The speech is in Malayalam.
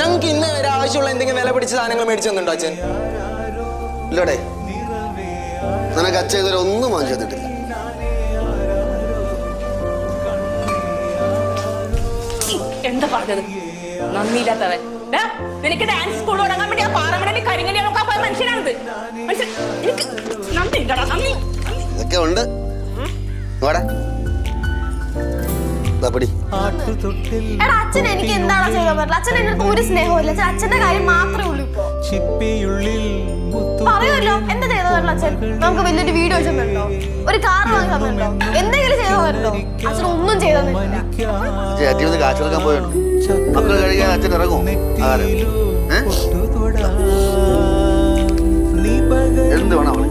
ഞങ്ങൾക്ക് ഇന്ന് വരെ ആവശ്യമുള്ള എന്തെങ്കിലും വില പിടിച്ച സാധനങ്ങൾ മേടിച്ചു തന്നിട്ടുണ്ടോ അച്ഛൻ? ഇല്ലടേ, നിനക്ക് അച്ഛൻ ഇതുവരെ ഒന്നും വാങ്ങിച്ചു തന്നിട്ടില്ല. എന്താ പറഞ്ഞത്? നന്ദിയില്ലാത്തവൻ. നിനക്ക് ഡാൻസ് സ്കൂൾ തുടങ്ങാൻ വേണ്ടി ആ പാറമടലി കരിങ്ങലി നോക്കാൻ പോയ മനുഷ്യനാണിത്. എനിക്ക് നന്ദിയില്ലടാ, നന്ദി. ഇതൊക്കെ ഉണ്ട്. എടാ, അച്ഛൻ എനിക്ക് എന്താണ് ചെയ്യാൻ പറ്റില്ല. അച്ഛൻ എന്റെ അടുത്ത് ഒരു സ്നേഹമില്ല. അച്ഛന്റെ കാര്യം മാത്രമേ ഉള്ളൂ ഇപ്പൊ. പറയുമല്ലോ, എന്താ ചെയ്തു തരല്ലോ അച്ഛൻ? നമുക്ക് വലിയൊരു വീട് വെച്ച് തന്നിട്ടുണ്ടോ? ഒരു കാർ വാങ്ങി തന്നിട്ടുണ്ടോ? എന്തെങ്കിലും ചെയ്തു തരല്ലോ? അച്ഛൻ ഒന്നും ചെയ്തു തന്നിട്ടില്ല. കാശെടുക്കാൻ പോയുണ്ട്. മക്കൾ കഴിക്കാൻ അച്ഛൻ ഇറങ്ങും. എന്ത് വേണം അവളെ?